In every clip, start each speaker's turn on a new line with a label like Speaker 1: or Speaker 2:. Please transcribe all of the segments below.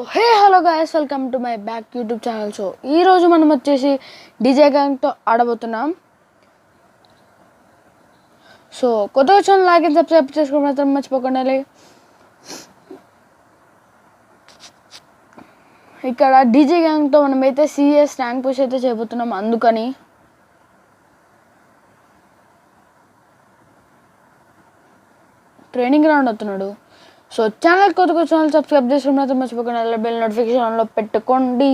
Speaker 1: Hey hello guys, welcome to my back YouTube channel. So ఈరోజు మనం వచ్చేసి DJ గ్యాంగ్తో ఆడబోతున్నాం. So కొత్తగా ఛానల్ లైక్ అండ్ సబ్స్క్రైబ్ చేసుకోవడం మాత్రం మర్చిపోకండి. ఇక్కడ డీజే గ్యాంగ్తో మనమైతే సిఎస్ ర్యాంక్ పుష్ అయితే చేయబోతున్నాం. అందుకని ట్రైనింగ్ రౌండ్ అవుతున్నాడు. సో ఛానల్ కొత్తగా ఛానల్ సబ్స్క్రైబ్ చేసుకోవడం మాత్రం మర్చిపోకండి. బెల్ నోటిఫికేషన్ ఆన్లో పెట్టుకోండి.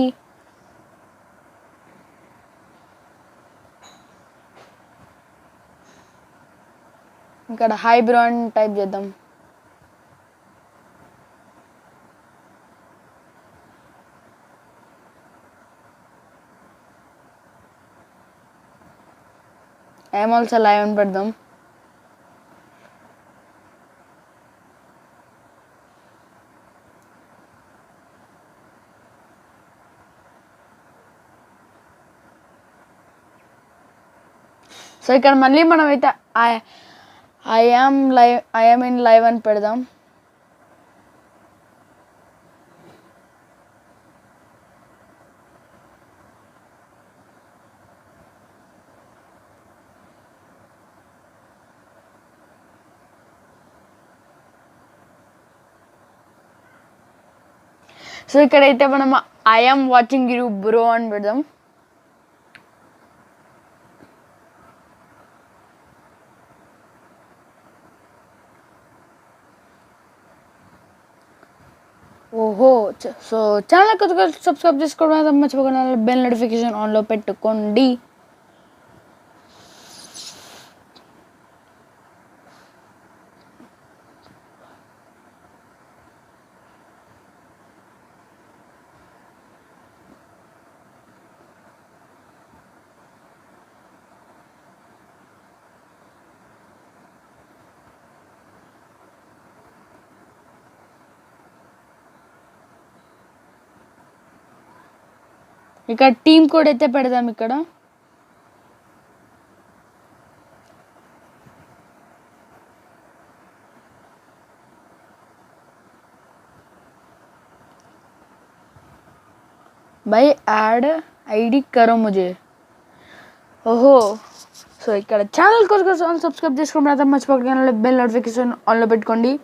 Speaker 1: ఇక్కడ హాయ్ బ్రో అని టైప్ చేద్దాం. ఐఎమ్ ఆల్సో లైవ్ అని పెడదాం. సో ఇక్కడ మళ్ళీ మనమైతే ఐఎమ్ ఇన్ లైవ్ అని పెడదాం. సో ఇక్కడైతే మనం ఐఎమ్ వాచింగ్ యూ బ్రో అని పెడదాం. ఓహో, సో ఛానల్ కొత్తగా సబ్స్క్రైబ్ చేసుకోవడం మర్చిపోకుండా బెల్ నోటిఫికేషన్ ఆన్లో పెట్టుకోండి. ఇక్కడ టీమ్ కోడ్ అయితే పెడదాం. ఇక్కడ भाई ऐड आईडी करो मुझे. ఓహో, సో ఇక్కడ ఛానల్ కొత్తగా సబ్స్క్రైబ్ చేసుకోవడం మర్చిపోకుండా బెల్ నోటిఫికేషన్ ఆన్లో పెట్టుకోండి.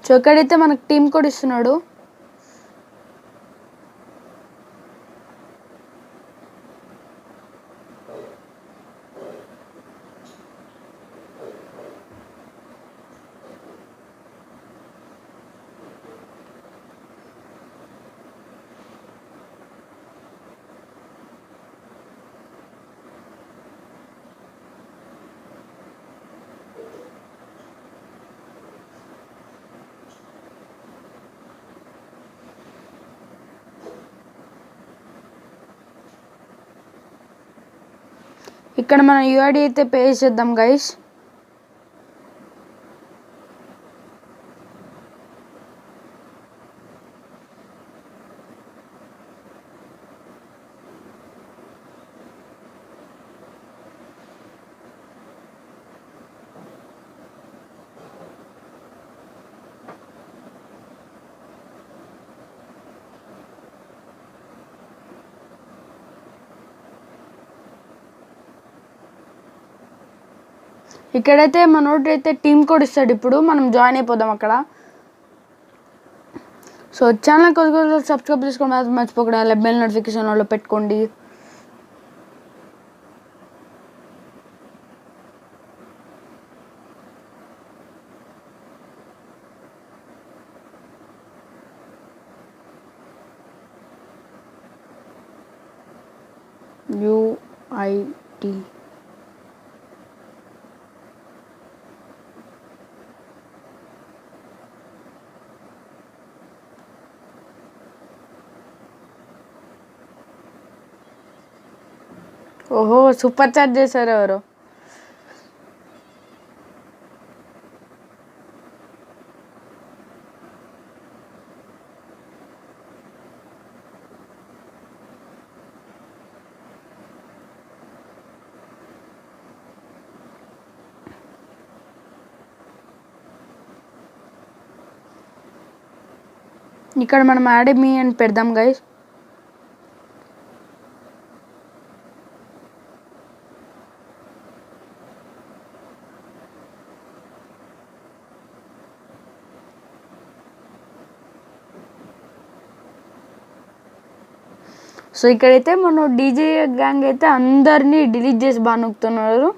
Speaker 1: సో ఇక్కడైతే మనకు టీమ్ కోడ్ ఇస్తున్నాడు. ఇక్కడ మన యూఐడి అయితే పే చేద్దాం గైస్. ఇక్కడైతే మనోడు అయితే టీమ్ కోడ్ ఇస్తాడు. ఇప్పుడు మనం జాయిన్ అయిపోదాం అక్కడ. సో ఛానల్ కొద్దిగా సబ్స్క్రైబ్ చేసుకోవడం మర్చిపోకుండా బెల్ నోటిఫికేషన్ ఆన్లో పెట్టుకోండి. యూఐడి ఓహో సూపర్ చాట్ చేశారు ఎవరు. ఇక్కడ మనం యాడ్ మీ అని పెడదాం గైస్. సో ఇక్కడైతే మన డీజే గ్యాంగ్ అయితే అందరినీ డిలీట్ చేసి బాగా నొక్కుతున్నారు.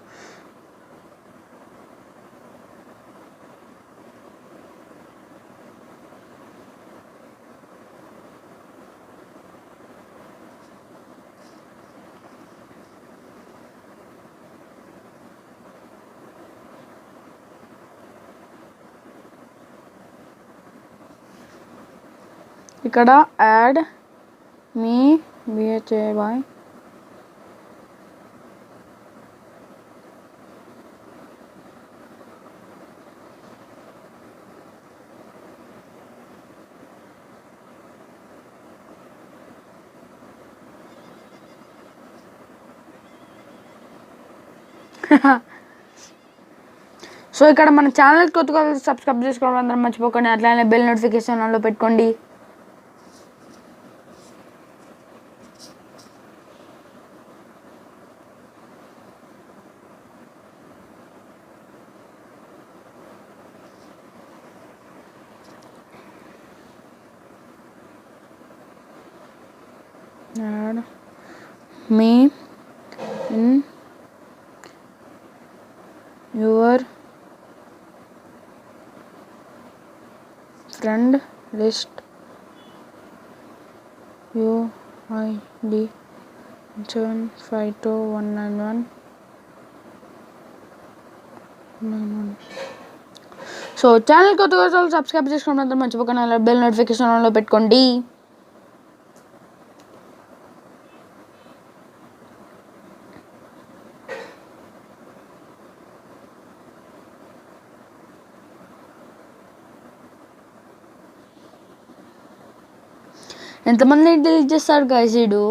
Speaker 1: ఇక్కడ యాడ్ మీ BHAY సో ఇక్కడ మన ఛానల్ కొత్తగా సబ్స్క్రైబ్ చేసుకోవడం అందరం మర్చిపోకండి. అట్లానే బెల్ నోటిఫికేషన్ ఆన్లో పెట్టుకోండి. Me in your friend list UID 752191. So channel కొత్తగా సబ్స్క్రైబ్ చేసుకోవడం అందరూ మర్చిపోకుండా అలా బెల్ నోటిఫికేషన్ ఆన్లో పెట్టుకోండి. ఎంతమంది డిలీట్ చేస్తారు గైస్ వీడు.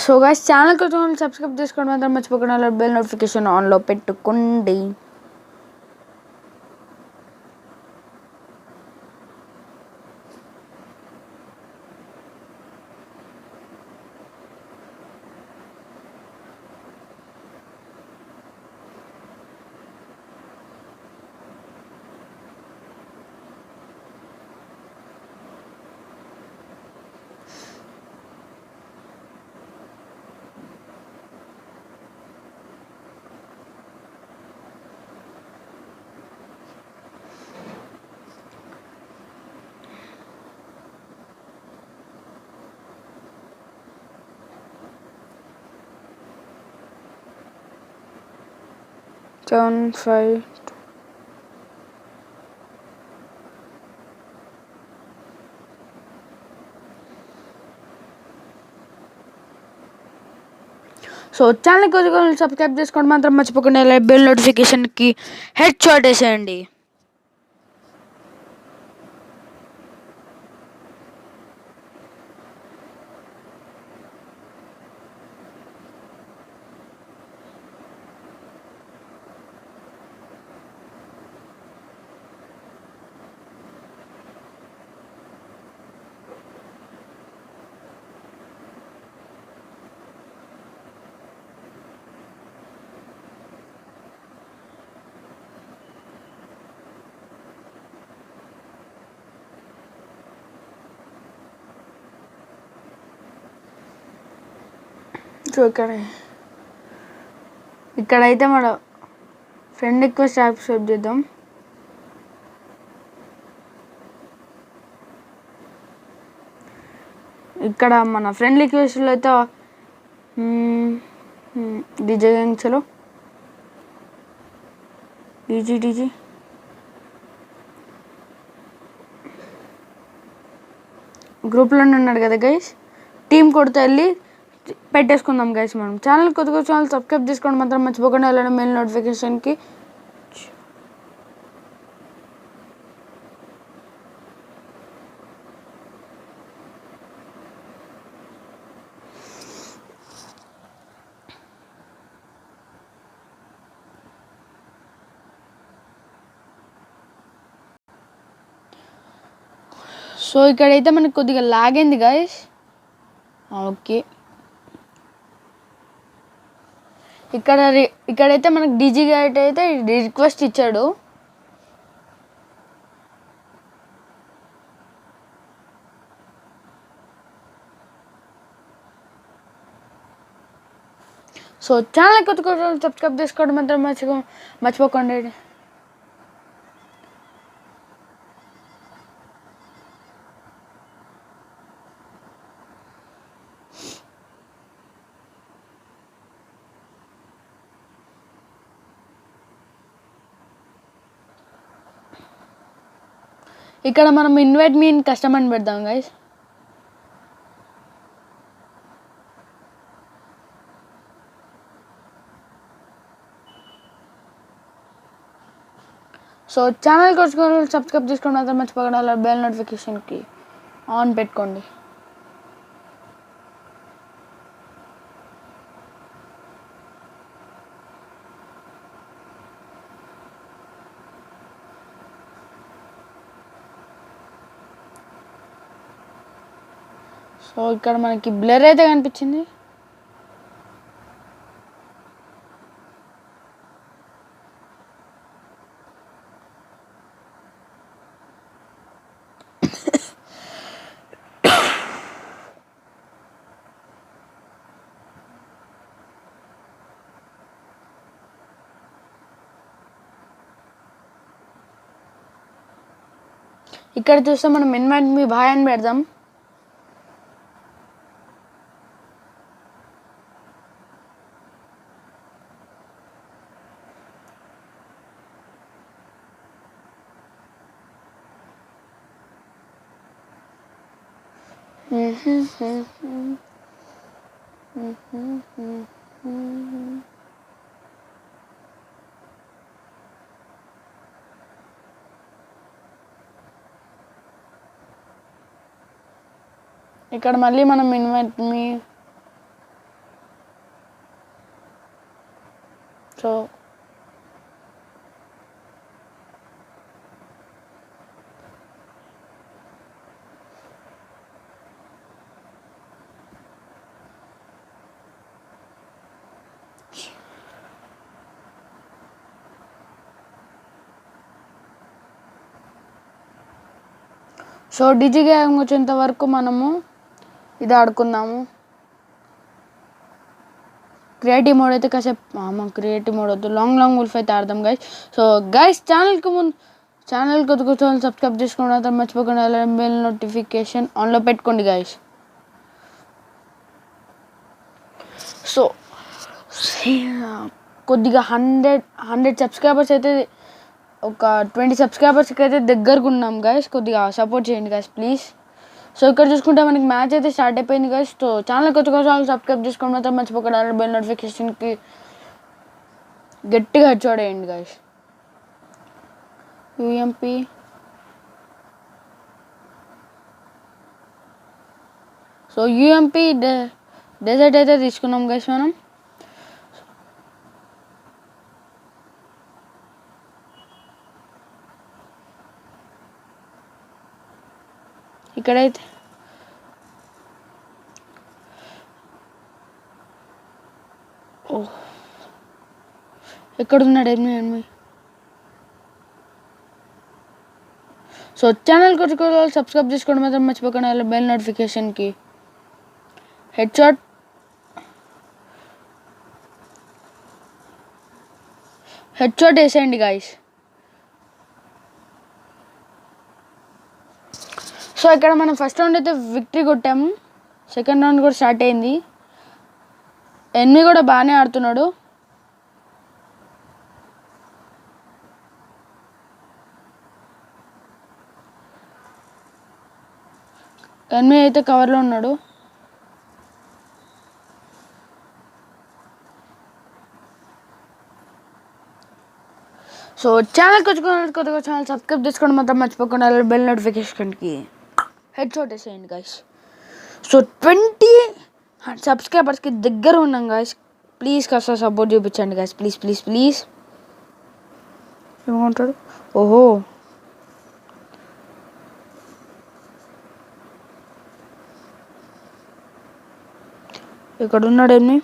Speaker 1: సో గైస్ ఛానల్ కొంచెం సబ్స్క్రైబ్ చేసుకోవడం మాత్రం మర్చిపోకుండా బెల్ నోటిఫికేషన్ ఆన్లో పెట్టుకోండి. సో ఛానల్ కొద్దిగా సబ్స్క్రైబ్ చేసుకోవడం మాత్రం మర్చిపోకుండా బెల్ నోటిఫికేషన్కి హెడ్ షాట్ వేసేయండి. సో ఇక్కడైతే మన ఫ్రెండ్ రిక్వెస్ట్ యాక్సెప్ట్ చేద్దాం. ఇక్కడ మన ఫ్రెండ్ రిక్వెస్ట్లో అయితే డీజే గ్యాంగ్ చలో డీజీ గ్రూప్లోనే ఉన్నాడు కదా గైస్, టీం కొడితే వెళ్ళి పెట్టేసుకుందాం గైస్. మనం ఛానల్ కొద్దిగా ఛానల్ సబ్స్క్రైబ్ చేసుకోండి మాత్రం మర్చిపోకుండా, వెళ్ళడం మెయిల్ నోటిఫికేషన్కి. సో ఇక్కడైతే మనకు కొద్దిగా లాగ్ అయింది గైస్. ఓకే, ఇక్కడైతే మనకు డీజీ గైట్ అయితే రిక్వెస్ట్ ఇచ్చాడు. సో ఛానల్ కొత్త సబ్స్క్రైబ్ చేసుకోవడం మాత్రం మర్చిపోకండి. ఇక్కడ మనం ఇన్వైట్ మీ కష్టం అని పెడదాం గైస్. సో ఛానల్ కొట్టుకొని సబ్స్క్రైబ్ చేసుకోండి మాత్రం మర్చిపోకుండా, అలా బెల్ నోటిఫికేషన్కి ఆన్ పెట్టుకోండి. సో ఇక్కడ మనకి బ్లర్ అయితే కనిపించింది. ఇక్కడ చూస్తే మనం ఇన్వైట్ మీ బాయ్ అని పెడదాం. ఇక్కడ మళ్ళీ మనం ఇన్వైట్ మీ, సో డీజీ గ్యాంగ్ వచ్చేంత వరకు మనము ఇది ఆడుకుందాము. క్రియేటివ్ మోడ్ అయితే కాసేపు క్రియేటివ్ మోడ్ వద్దు, లాంగ్ వుల్ఫ్ అయితే ఆడదాం గైస్. సో గైస్ ఛానల్ కొత్త సబ్స్క్రైబ్ చేసుకోండి, మర్చిపోకుండా బెల్ నోటిఫికేషన్ ఆన్లో పెట్టుకోండి గైస్. సో కొద్దిగా 100 సబ్స్క్రైబర్స్ అయితే, ఒక 20 సబ్స్క్రైబర్స్కి అయితే దగ్గరకు ఉన్నాం గైస్. కొద్దిగా సపోర్ట్ చేయండి గైస్ ప్లీజ్. సో ఇక్కడ చూసుకుంటే మనకి మ్యాచ్ అయితే స్టార్ట్ అయిపోయింది గైస్. సో ఛానల్ కొత్త సబ్స్క్రైబ్ చేసుకోండి మాత్రం మర్చిపోకుండా, బెల్ నోటిఫికేషన్కి గట్టిగా చూడేయండి guys. UMP so UMP desert అయితే తీసుకున్నాం గైస్ మనం. ఇక్కడైతే ఎక్కడున్నాడు ఎనిమి. సో ఛానల్ కొట్టుకోవాలి సబ్స్క్రైబ్ చేసుకోవడం మాత్రం మర్చిపోకుండా, బెల్ నోటిఫికేషన్కి హెడ్ షాట్ వేసేయండి గాయస్. సో ఇక్కడ మనం ఫస్ట్ రౌండ్ అయితే విక్టరీ కొట్టాము, సెకండ్ రౌండ్ కూడా స్టార్ట్ అయింది. ఎనిమి కూడా బాగానే ఆడుతున్నాడు. ఎనిమిది అయితే కవర్లో ఉన్నాడు. సో ఛానల్కి వచ్చుకోవాలి, కొత్తగా ఛానల్ సబ్స్క్రైబ్ చేసుకోండి, మాత్రం మర్చిపోకుండా బెల్ నోటిఫికేషన్కి హెడ్ షాట్ వేసేయండి గైస్. సో 20 సబ్స్క్రైబర్స్కి దగ్గర ఉన్నాం గైస్. ప్లీజ్ కాస్త సపోర్ట్ చూపించండి గైస్, ప్లీజ్ ప్లీజ్ ప్లీజ్. ఏమంటాడు? ఓహో, ఇక్కడ ఉన్నాడు. ఏమి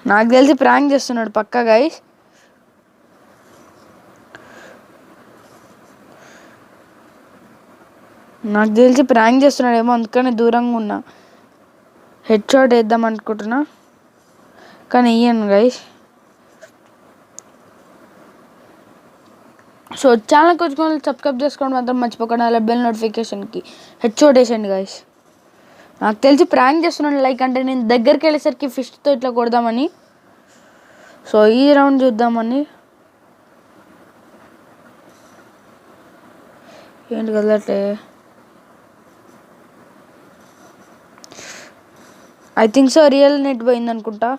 Speaker 1: నాకు తెలిసి ప్రాంక్ చేస్తున్నాడు పక్కా గైస్. నాకు తెలిసి ప్రాంక్ చేస్తున్నాడేమో, అందుకని దూరంగా ఉన్నా. హెడ్ షాట్ వేద్దాం అనుకుంటున్నా కానీ ఇయ్యను గైస్. సో ఛానల్కి వచ్చుకోవాలి, సబ్స్క్రైబ్ చేసుకోవడం మాత్రం మర్చిపోకుండా అలా బెల్ నోటిఫికేషన్కి హెడ్ షాట్ వేసేయండి గైస్. నాకు తెలిసి ప్రాంక్ చేస్తున్నాడు, లైక్ అంటే నేను దగ్గరికి వెళ్ళేసరికి ఫిష్తో ఇట్లా కొడదామని. సో ఈ రౌండ్ చూద్దామని. ఏంటి కదలట్లే. I think so real net పోయింది అనుకుంటా.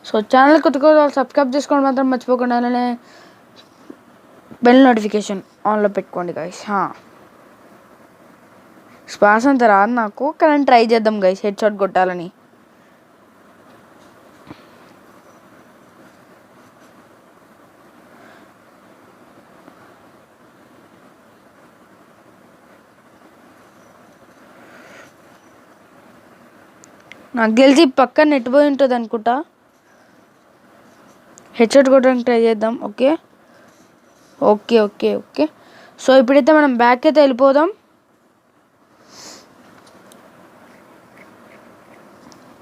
Speaker 1: సో ఛానల్ కొత్తగా సబ్స్క్రైబ్ చేసుకోవడం మాత్రం మర్చిపోకుండా అలానే బెల్ నోటిఫికేషన్ ఆన్లో పెట్టుకోండి గైస్. శ్వాస అంత రాదు నాకు, కానీ ట్రై చేద్దాం గైస్ హెడ్ షాట్ కొట్టాలని. నాకు తెలిసి పక్క నెట్ పోయి ఉంటుంది అనుకుంటా. హెడ్ షాట్ కొట్టడానికి ట్రై చేద్దాం. Okay okay okay okay. So ఇప్పుడైతే మనం బ్యాక్ అయితే వెళ్ళిపోదాం.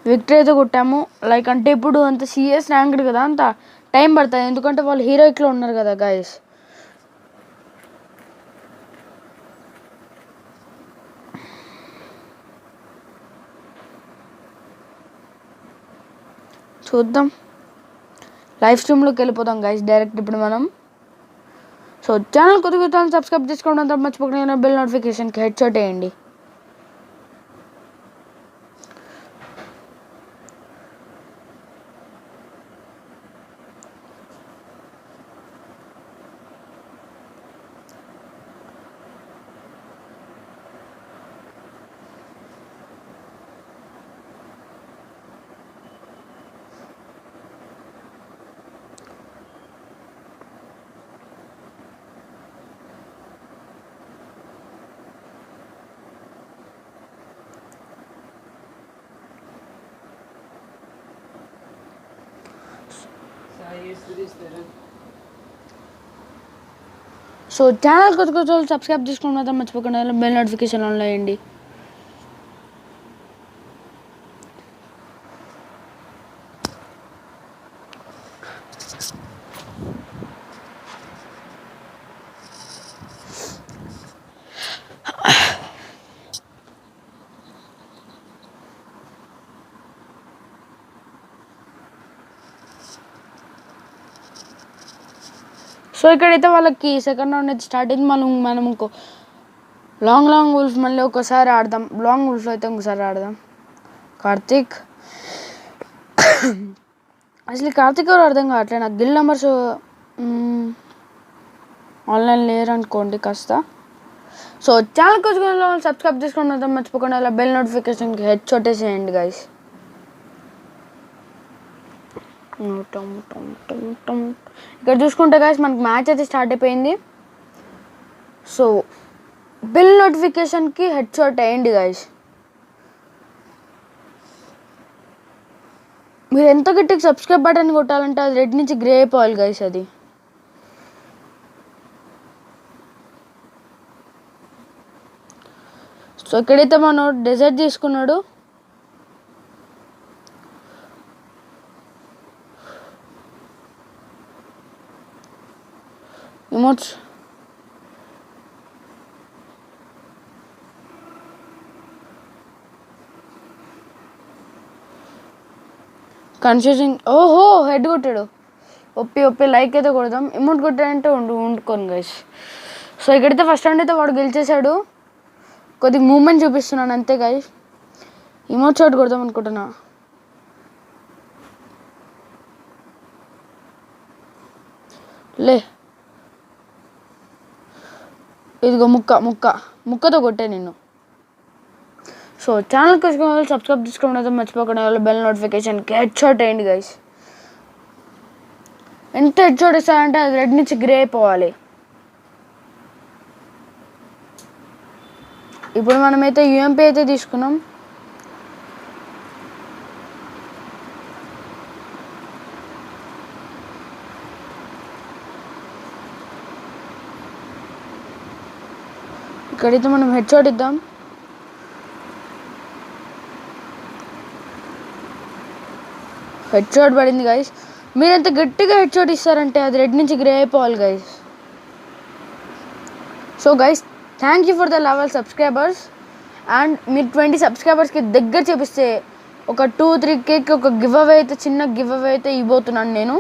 Speaker 1: విక్టరీ అయితే కొట్టాము. లైక్ అంటే ఇప్పుడు అంత సిఎస్ ర్యాంక్డ్ కదా, అంత టైం పడుతుంది, ఎందుకంటే వాళ్ళు హీరోయిక్లో ఉన్నారు కదా గాయస్. చూద్దాం, లైవ్ స్ట్రీమ్లోకి వెళ్ళిపోతాం గైస్ డైరెక్ట్ ఇప్పుడు మనం. సో ఛానల్ కొత్తగా సబ్స్క్రైబ్ చేసుకోవడం అంతా మర్చిపోకుండా బెల్ నోటిఫికేషన్కి హెడ్ షాట్ వేయండి. సో ఛానల్ కొత్త సబ్స్క్రైబ్ చేసుకోవడం మాత్రం మర్చిపోకుండా బెల్ నోటిఫికేషన్ ఆన్ చేయండి. సో ఇక్కడైతే వాళ్ళకి సెకండ్ రౌండ్ అయితే స్టార్ట్ అయింది. మనం ఇంకో లాంగ్ వుల్ఫ్ మళ్ళీ ఒకసారి ఆడదాం. లాంగ్ వుల్ఫ్ అయితే ఇంకోసారి ఆడదాం. కార్తిక్ అసలు కార్తిక్ ఎవరు అర్థం కావట్లేదు నాకు. గిల్ నెంబర్స్ ఆన్లైన్ లేరు అనుకోండి కాస్త. సో ఛానల్ కోసం సబ్స్క్రైబ్ చేసుకోవడం మర్చిపోకుండా అలా బెల్ నోటిఫికేషన్కి హెడ్ షాట్ వేసేయండి గైస్. ఇక్కడ చూసుకుంటే గైస్ మనకి మ్యాచ్ అయితే స్టార్ట్ అయిపోయింది. సో బెల్ నోటిఫికేషన్కి హెడ్ షాట్ వేయండి గైస్. మీరు ఎంత గట్టిగా సబ్స్క్రైబ్ బటన్ కొట్టాలంటే అది రెడ్ నుంచి గ్రే అయిపోవాలి గైస్ అది. సో ఇక్కడైతే మనం డెజర్ట్ తీసుకున్నాడు. Emotes confusing. ఓహో హెడ్ కొట్టాడు. ఒప్పి ఒప్పి లైక్ అయితే కొడదాం. అమౌంట్ కొట్టాడంటే వండుకోను గైస్. సో ఇక్కడైతే ఫస్ట్ రౌండ్ అయితే వాడు గెలిచేశాడు. కొద్దిగా మూమెంట్ చూపిస్తున్నాను అంతే గైస్. ఇమోట్ షాట్ కొడదాం అనుకుంటున్నా. లే ఇదిగో ముక్కతో కొట్టే నిన్ను. సో ఛానల్కి వచ్చిన వాళ్ళు సబ్స్క్రైబ్ చేసుకోవడం అయితే మర్చిపోకుండా వాళ్ళు బెల్ నోటిఫికేషన్కి హెడ్ షాట్ వేయండి గైస్. ఎంత హెడ్ షాట్ ఇస్తారంటే అది రెడ్ నుంచి గ్రే అయిపోవాలి. ఇప్పుడు మనమైతే యూఎంపీ అయితే తీసుకున్నాం. ఇక్కడైతే మనం హెడ్ షాట్ ఇద్దాం. హెడ్ షాట్ పడింది గైస్. మీరంత గట్టిగా హెడ్ షాట్ ఇస్తారంటే అది రెడ్ నుంచి గ్రే అయిపోవాలి guys. So guys thank you for the level subscribers. And మీరు 20 సబ్స్క్రైబర్స్కి దగ్గర చేపిస్తే ఒక 2-3Kకి ఒక గివ్ అవే అయితే చిన్న గివ్ అవే అయితే ఇవ్వబోతున్నాను నేను.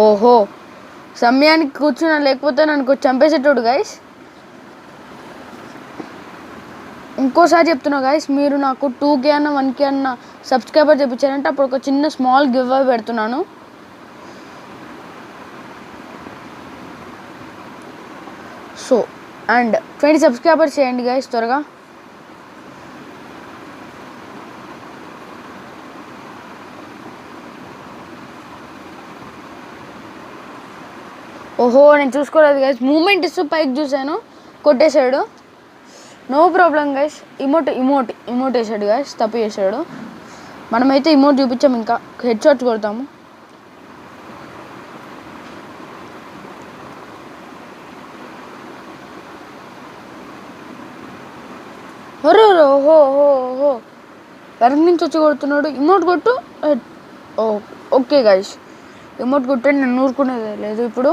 Speaker 1: ఓహో సమయానికి కూర్చున్నా, లేకపోతే నన్ను చంపేసేటోడు గైస్. ఇంకోసారి చెప్తున్నా గైస్, మీరు నాకు 2K అన్న 1K అన్న సబ్స్క్రైబర్ చెప్పించారంటే అప్పుడు ఒక చిన్న స్మాల్ గివ్ అవే పెడుతున్నాను. సో అండ్ 20 సబ్స్క్రైబర్స్ చేయండి గైస్ త్వరగా. ఓహో నేను చూసుకోలేదు గైస్. మూమెంట్ ఇస్తూ పైకి చూశాను, కొట్టేశాడు. No problem guys. ఇమోట్ వేసాడు గైస్, తప్పు చేశాడు. మనమైతే ఇమోట్ చూపించాము, ఇంకా హెడ్ షాట్ కొడతాము. అరే ఓహో ఓహో వెనక నుంచి వచ్చి కొడుతున్నాడు. ఇమోట్ కొట్టు. ఓకే గైస్ ఇమోట్ కొట్టాడు, నన్ను ఊరుకునేది లేదు. ఇప్పుడు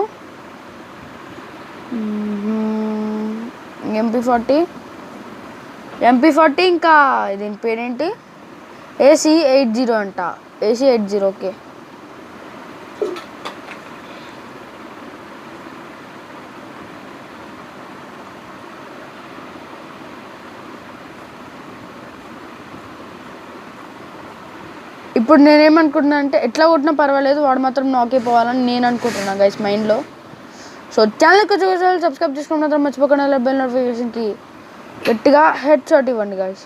Speaker 1: MP40 ఇంకా దీని పేరేంటి, AC80 అంట. AC80 okay. ఇప్పుడు నేనేమనుకుంటున్నా అంటే ఎట్లా కొట్టినా పర్వాలేదు, వాడు మాత్రం నాకైపోవాలని నేను అనుకుంటున్నాను గైస్ మైండ్లో. సో ఛానల్కి వచ్చి సబ్స్క్రైబ్ చేసుకోవడం మాత్రం మర్చిపోకుండా బెల్ నోటిఫికేషన్కి గట్టిగా హెడ్ షాట్ ఇవ్వండి గైస్.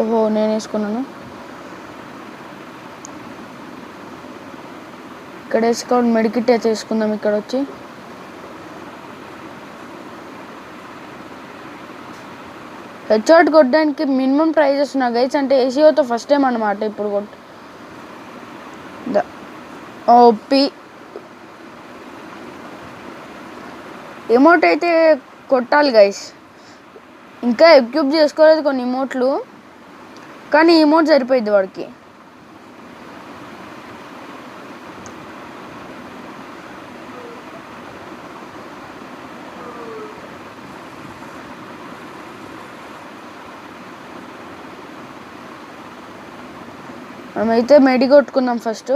Speaker 1: ఓహో నేను వేసుకున్నాను. ఇక్కడ వేసుకోండి, మెడికిట్ అయితే వేసుకుందాం. ఇక్కడ వచ్చి హెడ్ షాట్ కొట్టడానికి మినిమం ప్రైజెస్ ఉన్నాయి గైస్. అంటే ఏసీఓతో ఫస్ట్ టైం అన్నమాట ఇప్పుడు ఓపి ఎమోట్ అయితే కొట్టాలి గైస్. ఇంకా ఎక్యూబ్ చేసుకోలేదు కొన్ని ఇమోట్లు, కానీ ఇమోట్ సరిపోయింది వాడికి. మనమైతే మెడి కొట్టుకుందాం ఫస్ట్.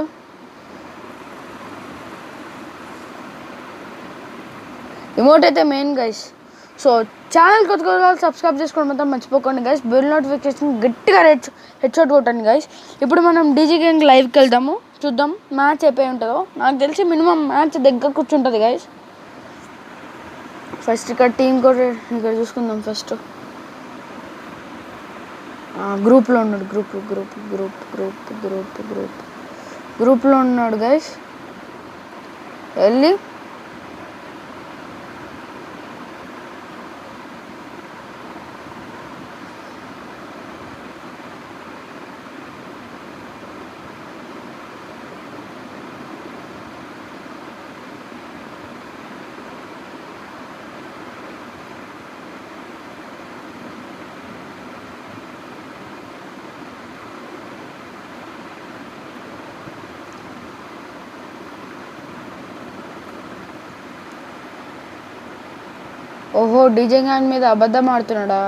Speaker 1: ఇమోట్ అయితే మెయిన్ గైస్. సో ఛానల్ కొత్తగా సబ్స్క్రైబ్ చేసుకోవడం మొత్తం మర్చిపోకండి గైస్. బెల్ నోటిఫికేషన్ గట్టిగా హెడ్ షాట్ కొట్టండి గైస్. ఇప్పుడు మనం డీజీ గ్యాంగ్ లైవ్కి వెళ్దాము, చూద్దాం మ్యాచ్ అయిపోయి ఉంటుందో. నాకు తెలిసి మినిమం మ్యాచ్ దగ్గర కూర్చుంటుంది గైస్. ఫస్ట్ ఇక్కడ టీం కూడా ఇక్కడ చూసుకుందాం. ఫస్ట్ గ్రూప్లో ఉన్నాడు, గ్రూప్లో ఉన్నాడు గైస్. వెళ్ళి ఓహో డీజే గ్యాంగ్ మీద అబద్ధం ఆడుతున్నాడా?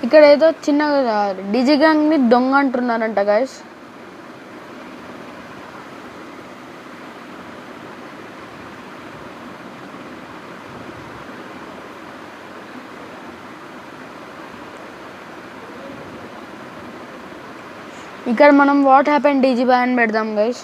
Speaker 1: ఇక్కడ ఏదో చిన్న డీజే గ్యాంగ్ని దొంగ అంటున్నారంట గైస్. ఇక్కడ మనం వాట్ హ్యాపెన్ డీజీ బ్యాన్ పెడదాం గైస్.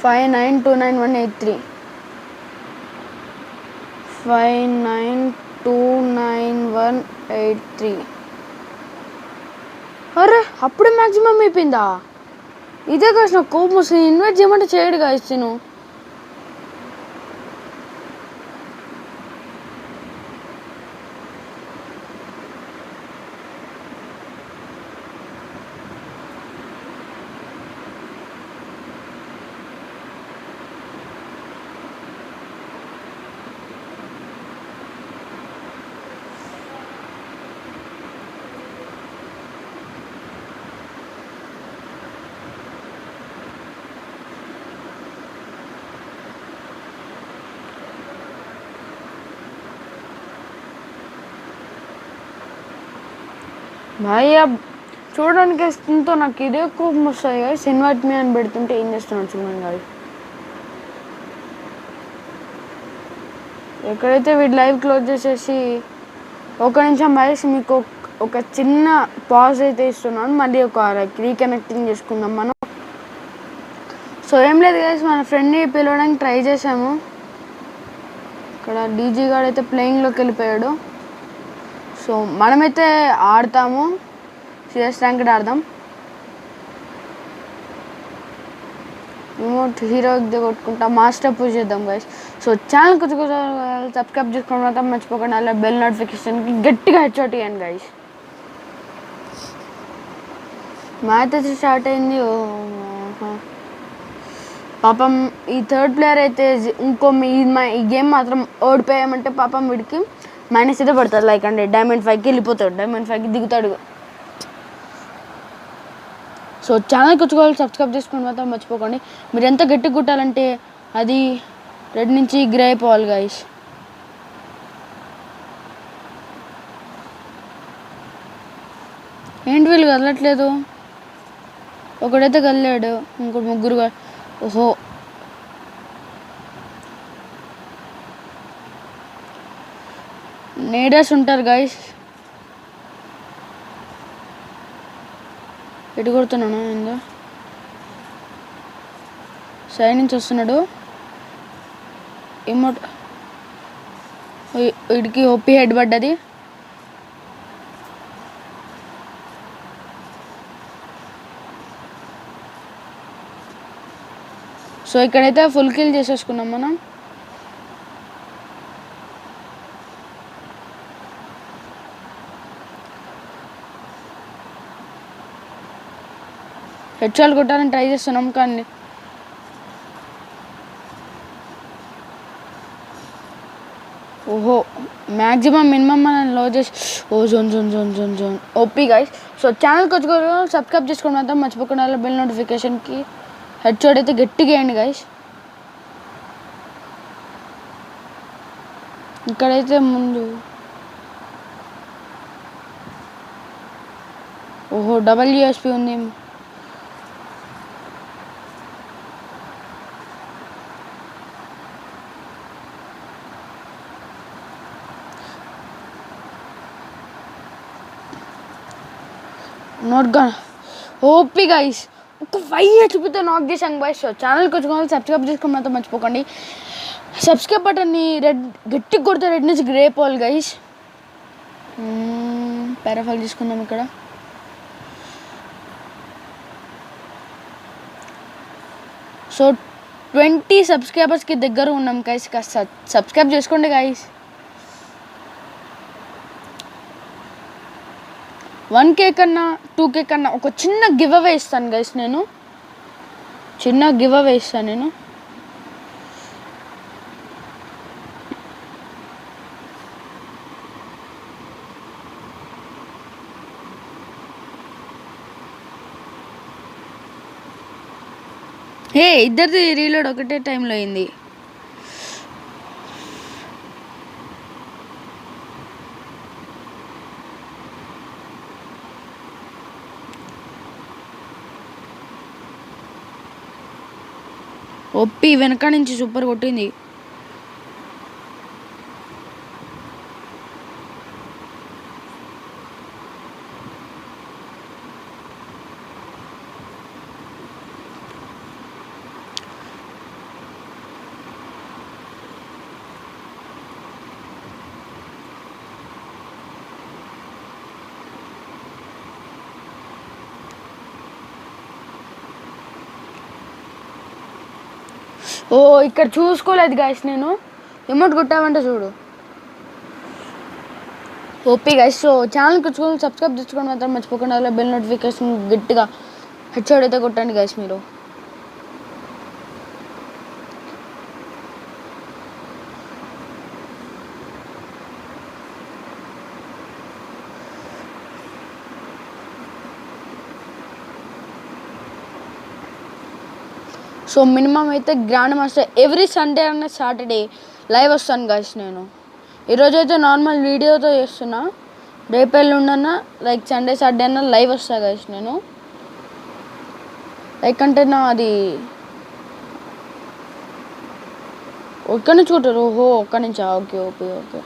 Speaker 1: ఫైవ్ 592183 592183. అరే అప్పుడే మ్యాక్సిమం అయిపోయిందా? ఇదే కాదు నాకు కోపం వస్తుంది. ఇన్వైట్ చేయమంటే చేయడు కాదు నేను. భయ్యా చూడడానికి వస్తుందో నాకు ఇదే కోపం వస్తాయి గాయస్. ఇన్వైట్ మీ అని పెడుతుంటే ఏం చేస్తున్నాడు చూడండి గాయస్. ఎక్కడైతే వీడు లైవ్ క్లోజ్ చేసేసి ఒక నిమిషం గాయస్ మీకు ఒక చిన్న పాజ్ అయితే ఇస్తున్నాను. మళ్ళీ ఒక రీకనెక్టింగ్ చేసుకుందాం మనం. సో ఏం లేదు గాయస్, మన ఫ్రెండ్ని పిలవడానికి ట్రై చేసాము. ఇక్కడ డీజీ గాడు అయితే ప్లేయింగ్లోకి వెళ్ళిపోయాడు. సో మనమైతే ఆడతాము, సిఎస్ ర్యాంక్డ్ ఆడదాం. రిమోట్ హీరో కొట్టుకుంటా మాస్టర్ పూజ చేద్దాం గైస్. సో ఛానల్ కొంచెం సబ్స్క్రైబ్ చేసుకోవడం మాత్రం మర్చిపోకండి. అలా బెల్ నోటిఫికేషన్కి గట్టిగా హెడ్షాట్ ఇవ్వండి గైస్. మ్యాచ్ అయితే స్టార్ట్ అయింది. పాపం ఈ థర్డ్ ప్లేయర్ అయితే ఈ గేమ్ మాత్రం ఓడిపోయామంటే పాపం వీడికి మైనస్ అయితే పడుతుంది. లైక్ అంటే డైమండ్ 5కి వెళ్ళిపోతాడు, డైమండ్ 5కి దిగుతాడు. సో ఛానల్కి వచ్చుకోవాలి, సబ్స్క్రైబ్ చేసుకోండి మాత్రం మర్చిపోకండి. మీరు ఎంత గట్టి కుట్టాలంటే అది రెడ్ నుంచి గ్రే అయిపోవాలి గైస్. ఏంటి వీళ్ళు కదలట్లేదు? ఒకడైతే కదిలాడు, ఇంకోటి ముగ్గురు. ఓహో నేడర్స్ ఉంటారు గైస్. ఎటు కొడుతున్నాను ఏందో సైడ్ నుంచి వస్తున్నాడు. ఏమో వీడికి ఒప్పి హెడ్ పడ్డది. సో ఇక్కడైతే ఫుల్ కిల్ చేసేసుకున్నాం మనం. హెడ్షాట్ కొట్టాలని ట్రై చేస్తున్నాం కానీ ఓహో మ్యాక్సిమం మినిమం మనం లో చేసి zone zone zone zone zone OP guys. So ఛానల్కి వచ్చి సబ్స్క్రైబ్ చేసుకోవడం మాత్రం మర్చిపోకుండా బెల్ నోటిఫికేషన్కి హెడ్షాట్ అయితే గట్టిగా వేయండి గైస్. ఇక్కడైతే ముందు ఓహో డబల్ యూఎస్పీ ఉంది. నాట్ గన్ ఓపీ గైస్ ఒక 5 హెచ్పితో నాక్ చేసాం గైస్. సో ఛానల్కి వచ్చుకోవాలి, సబ్స్క్రైబ్ చేసుకుని మాత్రం మర్చిపోకండి. సబ్స్క్రైబ్ బటన్ని రెడ్ గట్టిగా కొడితే రెడ్ నుంచి గ్రే పోల్ గైస్. పారాఫాల్ తీసుకుందాం ఇక్కడ. సో 20 సబ్స్క్రైబర్స్కి దగ్గర ఉన్నాం గైస్. కాస్త సబ్స్క్రైబ్ చేసుకోండి గైస్. 1K కన్నా 2K కన్నా ఒక చిన్న గివ్ అవే ఇస్తాను గైస్. నేను చిన్న గివ్ అవే ఇస్తాను నేను. ఇద్దరిది రీలోడ్ ఒకటే టైంలో అయింది. ఒప్పి వెనక నుంచి సూపర్ కొట్టింది. ఇక్కడ చూసుకోలేదు గాయస్. నేను ఎమౌంట్ కొట్టామంటే చూడు ఓపీ గైస్. సో ఛానల్కి వచ్చుకోవాలి, సబ్స్క్రైబ్ చేసుకోండి మాత్రం మర్చిపోకండి. అలా బెల్ నోటిఫికేషన్ గట్టిగా హెడ్ షాట్ అయితే కొట్టండి గైస్ మీరు. సో మినిమం అయితే గ్రాండ్ మాస్టర్ ఎవ్రీ సండే అన్న సాటర్డే లైవ్ వస్తాను గైస్. నేను ఈరోజు అయితే నార్మల్ వీడియోతో చేస్తున్నా. రేపు ఎల్లుండన్నా లైక్ సండే సాటర్డే అన్న లైవ్ వస్తా గైస్ నేను. లైక్ అంటే నా అది ఒక్క నుంచి కొట్టారు. ఒక్క నుంచా? Okay okay okay.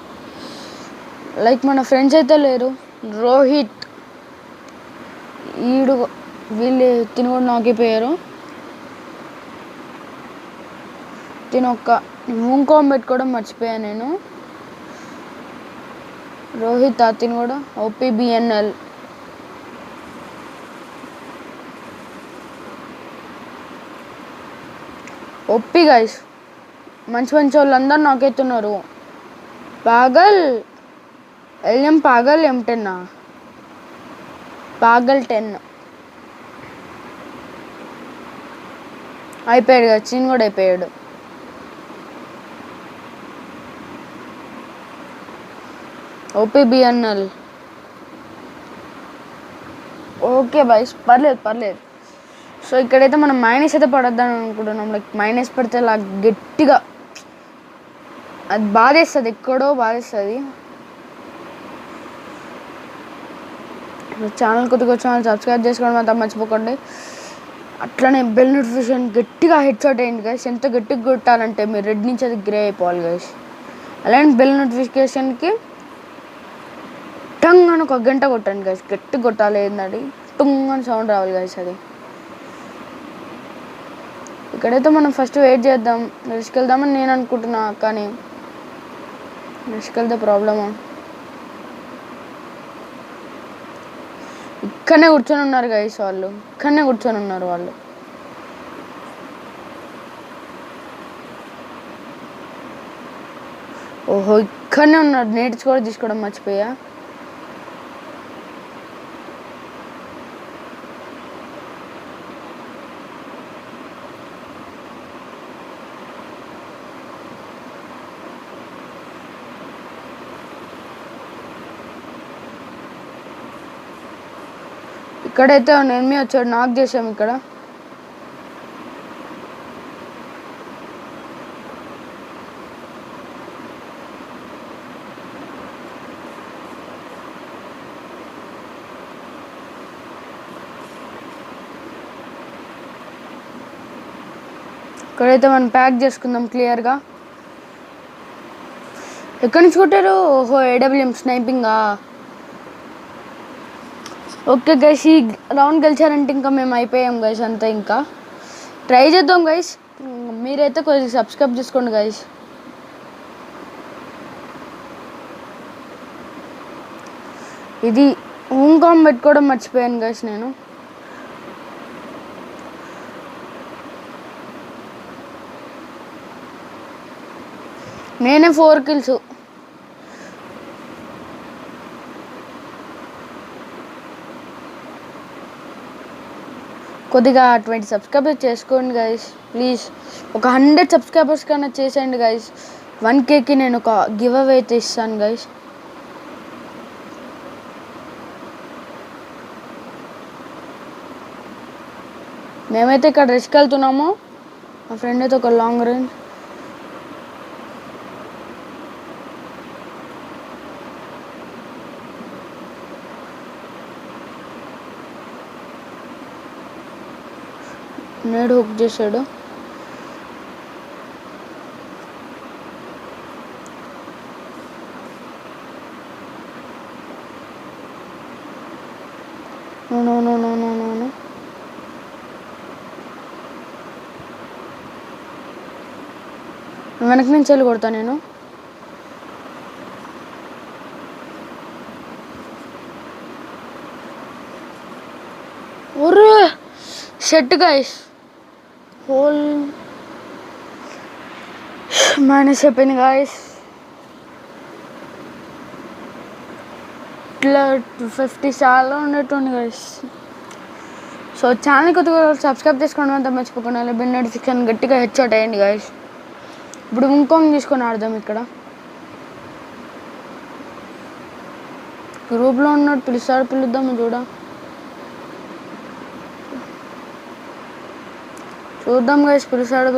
Speaker 1: లైక్ మన ఫ్రెండ్స్ అయితే లేరు. రోహిత్ వీళ్ళు తిని కూడా నాకిపోయారు. ఒక్క మూంకోం పెట్టుకోవడం మర్చిపోయాను నేను. రోహిత్ తిని కూడా OPBNL. ఒప్పి గైస్ మంచి మంచి వాళ్ళందరూ నాకెత్తున్నారు. పాగల్ పాగల్ M10 పాగల్ 10 అయిపోయాడు కదా. చీన్ కూడా అయిపోయాడు. OPBNL ఓకే బాయ్స్, పర్లేదు. సో ఇక్కడైతే మనం మైనస్ అయితే పడొద్దని అనుకుంటున్నాం. లైక్ మైనస్ పడితే అలా గట్టిగా అది బాధేస్తుంది, ఎక్కడో బాధేస్తుంది. ఛానల్ కొద్దిగా ఛానల్ సబ్స్క్రైబ్ చేసుకోవడం మాత్రం మర్చిపోకండి. అట్లనే బెల్ నోటిఫికేషన్ గట్టిగా హెడ్ షాట్ అయ్యింది గైస్. ఎంత గట్టిగా కొట్టాలంటే మీరు రెడ్ నుంచి అది గ్రే అయిపోవాలి గైస్. అలానే బెల్ నోటిఫికేషన్కి టంగ్ అని ఒక గంట కొట్టండి గైస్. గట్టిగా కొట్టాలి, ఏంటండి టుంగ్ అని సౌండ్ రావాలి గైస్. అది ఇక్కడైతే మనం ఫస్ట్ వెయిట్ చేద్దాం. రిస్క్ వెళ్దామని నేను అనుకుంటున్నా, కానీ రిస్క్ వెళ్తే ప్రాబ్లమా? ఇక్కడనే కూర్చొని ఉన్నారు గైస్ వాళ్ళు. ఇక్కడనే కూర్చొని ఉన్నారు వాళ్ళు. ఇక్కడనే ఉన్నారు. నేట్స్ కూడా తీసుకోవడం మర్చిపోయా. ఇక్కడైతే ఎనిమి వచ్చాడు, నాక్ చేసాం ఇక్కడ. ఇక్కడైతే మనం ప్యాక్ చేసుకుందాం క్లియర్గా. ఎక్కడి నుంచి కొట్టారు? AWM స్నైపింగా. ఓకే గైస్, ఈ రౌండ్ గెలిచారంటే ఇంకా మేము అయిపోయాం గైస్, అంతా ఇంకా ట్రై చేద్దాం గైస్. మీరైతే కొద్దిగా సబ్స్క్రైబ్ చేసుకోండి గైస్. ఇది హోంకామ్ పెట్టుకోవడం మర్చిపోయాను గైస్ నేను. నేనే 4 kills. కొద్దిగా 20 సబ్స్క్రైబర్స్ చేసుకోండి గైస్ ప్లీజ్. ఒక 100 సబ్స్క్రైబర్స్ కన్నా చేసేయండి గైస్. 1Kకి నేను ఒక గివ్ అవే అయితే ఇస్తాను గైస్. మేమైతే ఇక్కడ రిస్క్ వెళ్తున్నాము, మా ఫ్రెండ్ అయితే ఒక లాంగ్ రేంజ్. నేడు హుక్ చేశాడు. నో వెనక నుంచి వెళ్ళి కొడతా నేను. ఒరే షెట్ గైస్, హోల్ మైనస్ అయిపోయింది గాయస్. ఇట్లా 50 చాలా ఉన్నట్టుంది గైస్. సో ఛానల్ కొద్దిగా సబ్స్క్రైబ్ చేసుకోవడం అంతా మర్చిపోకుండా బెల్ నోటిఫికేషన్ గట్టిగా హెడ్షాట్ అయ్యండి గాయస్. ఇప్పుడు ఇంకొంగ్ తీసుకొని ఆడదాం. ఇక్కడ గ్రూప్లో ఉన్నట్టు పిలుద్దాము చూద్దాం గైస్. పిలుస్తాడు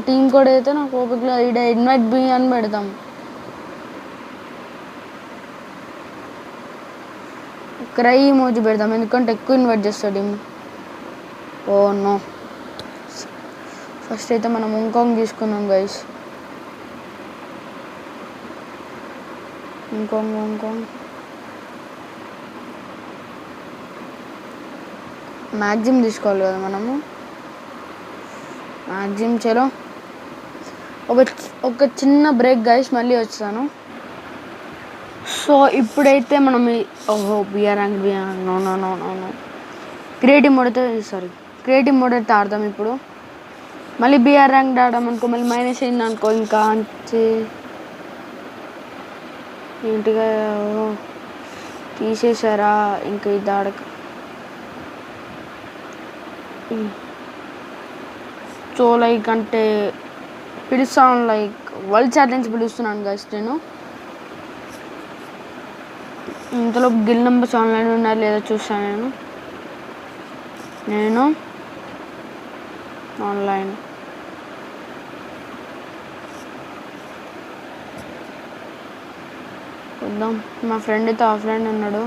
Speaker 1: టీం కూడా అయితే నాకు ఓపికలో ఈడ ఇన్వైట్ బి అని పెడతాం. క్రై ఇమోజీ పెడదాం, ఎందుకంటే ఎక్కువ ఇన్వైట్ చేస్తాడు. ఓ నో, ఫస్ట్ అయితే మనం హోంకాంగ్ తీసుకుందాం గైస్. హోంకాంగ్ మ్యాక్సిమం తీసుకోవాలి కదా మనము. మ్యాక్సిమం చలో ఒక చిన్న బ్రేక్ గైస్, మళ్ళీ వచ్చాను. సో ఇప్పుడైతే మనం BR rank no creative mode అయితే ఆడదాం. ఇప్పుడు మళ్ళీ బిఆర్ ర్యాంక్ ఆడదాం అనుకో, మళ్ళీ మైనస్ అయింది అనుకో, ఇంకా అంతే. ఏంటిగా తీసేసారా ఇంకా ఇది ఆడక. సో లైక్ అంటే పిలుస్తాను, లైక్ వరల్డ్ ఛాలెంజ్ పిలుస్తున్నాను గైస్ నేను. ఇంతలో గిల్ నెంబర్స్ ఆన్లైన్ ఉన్నారు లేదా చూస్తాను నేను ఆన్లైన్. చూద్దాం, మా ఫ్రెండ్ అయితే ఆఫ్లైన్ ఉన్నాడు.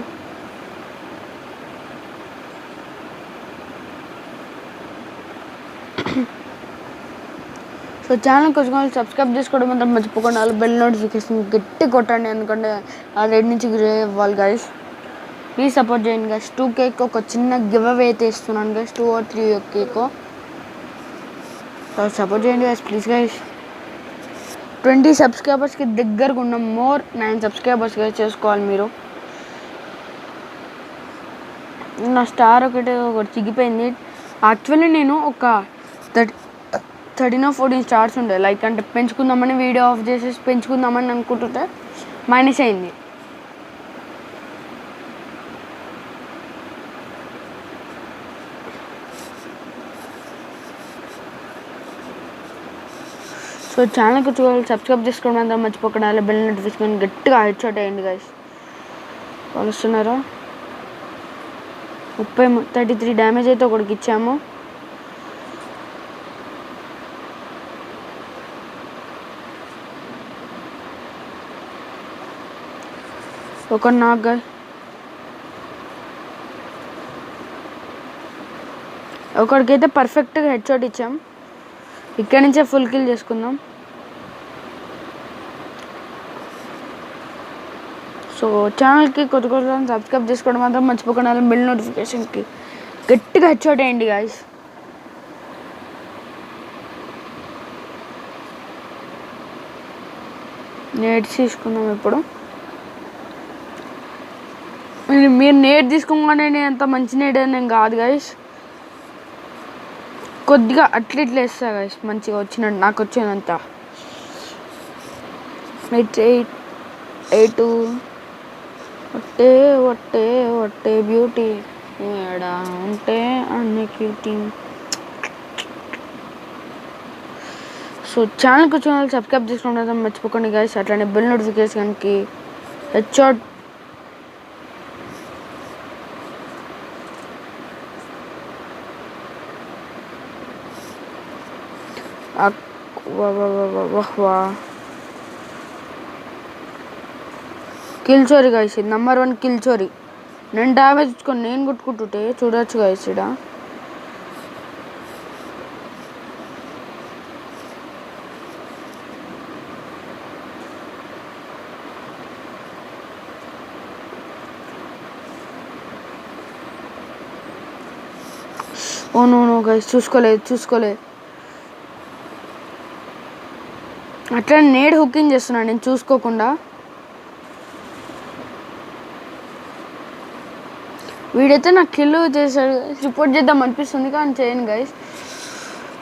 Speaker 1: సో ఛానల్ కొంచెం సబ్స్క్రైబ్ చేసుకోవడం అంతా మర్చిపోకుండా బెల్ నోటిఫికేషన్ గట్టి కొట్టండి, ఎందుకంటే ఆ రెడ్ నుంచి గ్రే అవ్వాలి గైస్. ప్లీజ్ సపోర్ట్ చేయండి గైస్. 2Kకి ఒక చిన్న గివ్ అవే అయితే ఇస్తున్నాను గైస్, 2 or 3Kకో సపోర్ట్ చేయండి గైస్ ప్లీజ్ గైస్. 20 సబ్స్క్రైబర్స్కి దగ్గరగా ఉన్న 9 సబ్స్క్రైబర్స్ గైస్ చేసుకోవాలి మీరు. నా స్టార్ ఒకటి చిగిపోయింది. యాక్చువల్లీ నేను ఒక 13 or 14 స్టార్స్ ఉండే, లైక్ అంటే పెంచుకుందామని వీడియో ఆఫ్ చేసేసి పెంచుకుందామని అనుకుంటుంటే మైనస్ అయింది. సో ఛానల్కి సబ్స్క్రైబ్ చేసుకోవడం అంతా మర్చిపోకుండా బెల్ నోటిఫికేషన్ గట్టిగా హెడ్షాట్ అయ్యండి గైస్. వాళ్ళు వస్తున్నారా? 33 డ్యామేజ్ అయితే ఒకటికి ఇచ్చాము. ఒక నాక్ గాయ్, ఒకడికైతే పర్ఫెక్ట్గా హెడ్షాట్ ఇచ్చాం. ఇక్కడి నుంచే ఫుల్ కిల్ చేసుకుందాం. సో ఛానల్కి కొత్త కొత్త సబ్స్క్రైబ్ చేసుకోవడం మాత్రం మర్చిపోకుండా బెల్ నోటిఫికేషన్కి గట్టిగా హెడ్షాట్ వేయండి గాయస్. నేట్స్ తీసుకుందాం ఇప్పుడు. మీరు నేట్ తీసుకోగానే నేను అంత మంచి నేట్ నేను కాదు గాయస్, కొద్దిగా అట్లా ఇట్లా వేస్తా గాయస్, మంచిగా వచ్చినట్టు నాకు వచ్చినంత. 8 ఒట్టే ఒట్టే ఒట్టే బ్యూటీ ఏడా ఉంటే అన్ని క్యూటీ. సో ఛానల్కి వచ్చిన వాళ్ళు సబ్స్క్రైబ్ చేసుకోవడం మర్చిపోకండి గాయస్. అట్లానే బెల్ నోటిఫికేషన్కి హెడ్షాట్. కిల్ చోరీ గాయస్, ఇది నెంబర్ 1 కిల్ చోరీ. నేను డ్యామేజ్ ఇచ్చుకొని నేను కొట్టుకుంటుంటే చూడొచ్చు గాయస్. ఇక్కడ ఓ నో గైస్, చూసుకోలేదు. అట్లా నేడు హుకింగ్ చేస్తున్నాను నేను చూసుకోకుండా. వీడైతే నాకు కిల్ చేశాడు, రిపోర్ట్ చేద్దాం అనిపిస్తుంది కానీ చేయను గైస్.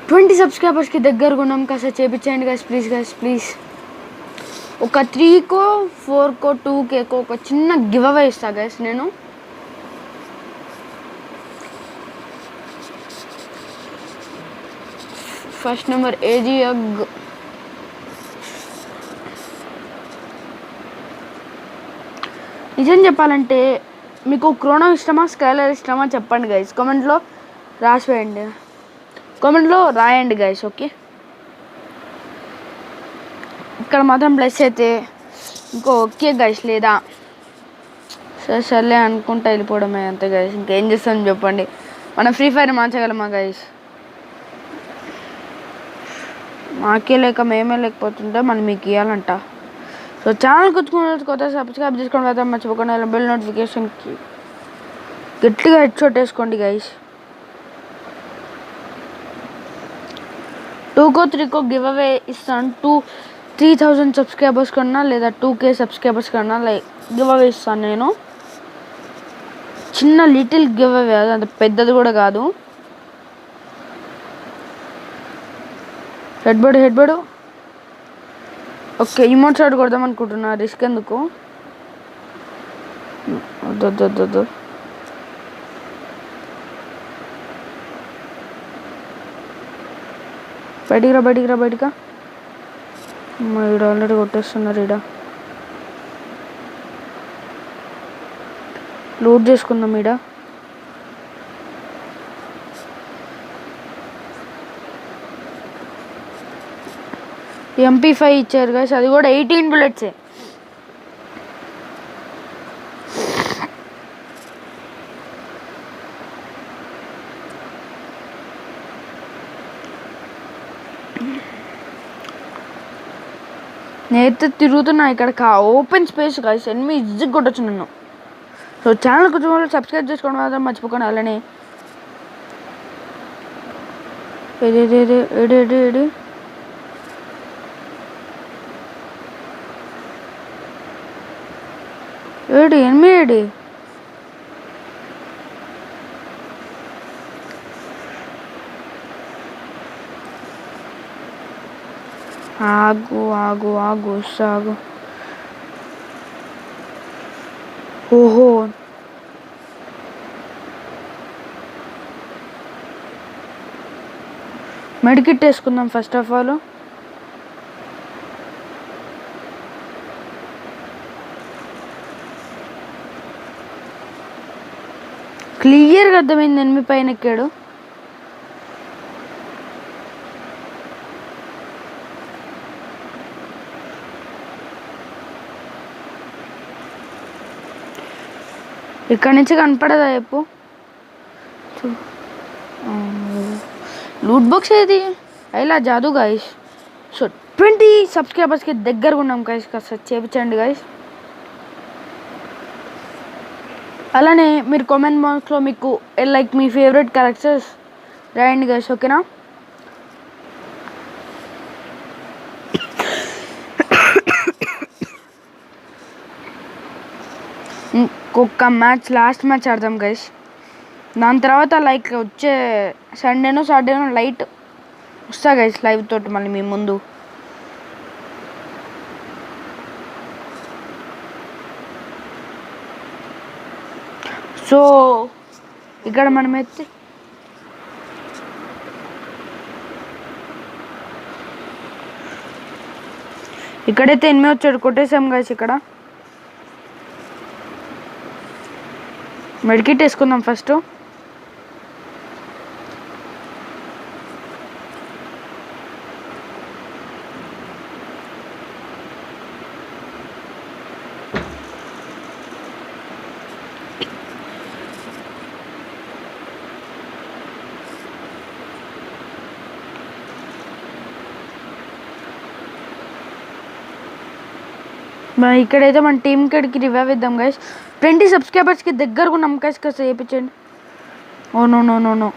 Speaker 1: 20 సబ్స్క్రైబర్స్కి దగ్గరగా ఉన్నాం, కాస్త చేపించండి గైస్ ప్లీజ్. ఒక 3కో 4కో 2Kకో ఒక చిన్న గివ్ అవే ఇస్తా గైస్ నేను. ఫస్ట్ నెంబర్ ఏజీ ఎగ్. నిజం చెప్పాలంటే మీకు క్రోనో ఇష్టమా స్కైలర్ ఇష్టమా చెప్పండి గైస్, కామెంట్లో రాయండి గైస్. ఓకే, ఇక్కడ మాత్రం ప్లస్ అయితే ఓకే గైస్, లేదా సర్లే అనుకుంటా వెళ్ళిపోవడమే అంతే గైస్. ఇంకేం చేస్తాను చెప్పండి, మనం ఫ్రీ ఫైర్ మార్చగలమా గైస్? మాకే లేక మేమే లేకపోతుంటే మనం మీకు ఇవ్వాలంట. సో ఛానల్ కొత్త సబ్స్క్రైబ్ చేసుకోండి కదా మర్చిపోకుండా, బెల్ నోటిఫికేషన్కి గట్టిగా హెడ్షాట్ వేసుకోండి గైస్. 2కో 3కో గివ్ అవే ఇస్తాను. 3,000 సబ్స్క్రైబర్స్ కన్నా లేదా 2K సబ్స్క్రైబర్స్ కన్నా గివ్ అవే ఇస్తాను నేను. చిన్న లిటిల్ గివ్ అవే, అంత పెద్దది కూడా కాదు. హెడ్ బడ్. ఓకే, ఇమోట్ షాట్ కొడదాం అనుకుంటున్నా, రిస్క్ ఎందుకు. వద్దు. బయటికి ఈడ ఆల్రెడీ కొట్టేస్తున్నారు. ఈడ లోడ్ చేసుకుందాం. ఈడ MP5 ఇచ్చారు గాయస్, అది కూడా 18 బుల్లెట్సే. నేనైతే తిరుగుతున్నా ఇక్కడ ఓపెన్ స్పేస్ గాయస్, ఎనిమి ఈజీగా కొట్టచ్చు నన్ను. సో ఛానల్ కొంచెం వాళ్ళు సబ్స్క్రైబ్ చేసుకోవడం మాత్రం మర్చిపోకండి. అలానే ఎనిమిది ఆగు సాగు. ఓహో, మెడికిట్ వేసుకుందాం ఫస్ట్ ఆఫ్ ఆల్. క్లియర్గా అర్థమైంది ఎనిమిది పైన ఎక్కాడు. ఇక్కడ నుంచి కనపడదా చెప్పు. లూట్ బాక్స్ ఏది అయిలా జాదు గాయస్. సో 20 సబ్స్క్రైబర్స్కి దగ్గరగా ఉన్నాం గాయస్, కాస్త చేపించండి గాయస్. అలానే మీరు కామెంట్ బాక్స్లో మీకు లైక్ మీ ఫేవరెట్ క్యారెక్టర్స్ రాయండి గైస్, ఓకేనా. ఇంకొక మ్యాచ్, లాస్ట్ మ్యాచ్ ఆడదాం గైస్. దాని తర్వాత లైక్ వచ్చే సండేనో సాటర్డేనో లైట్ వస్తా గైస్ లైవ్ తోటి మళ్ళీ మీ ముందు. సో ఇక్కడ మనమైతే ఇక్కడైతే 8 వచ్చాడు, కొట్టేసాం గైస్. ఇక్కడ మెడికిట్ వేసుకుందాం ఫస్ట్. ఇక్కడైతే మన టీమ్ కడికి రివైవ్ ఇద్దాం గైస్. 20 సబ్స్క్రైబర్స్కి దగ్గరకు ఉన్నాం గైస్, కాస్త చేయించండి. Oh no no no no,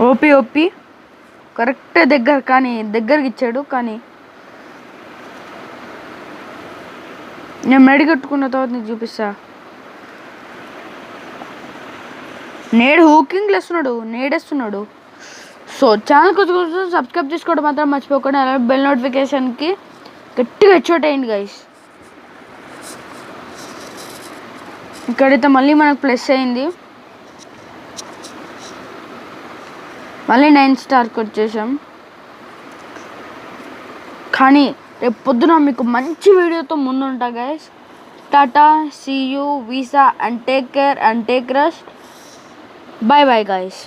Speaker 1: OP correct దగ్గర, కానీ దగ్గరికి ఇచ్చాడు. కానీ నేను మెడి కట్టుకున్న తర్వాత నీకు చూపిస్తా. హూకింగ్ వేస్తున్నాడు, నేడేస్తున్నాడు. సో ఛానల్ కొంచెం సబ్స్క్రైబ్ చేసుకోవడం మాత్రం మర్చిపోకుండా, అలా బెల్ నోటిఫికేషన్కి గట్టిగా హెడ్షాట్ అయ్యింది గైస్. ఇక్కడైతే మళ్ళీ మనకు ప్లస్ అయింది, మళ్ళీ 9 స్టార్కి వచ్చేసాం. కానీ రేపు పొద్దున మీకు మంచి వీడియోతో ముందుంటా గైస్. టాటా, సీ యూ, వీసా and take care and take rest. Bye bye guys.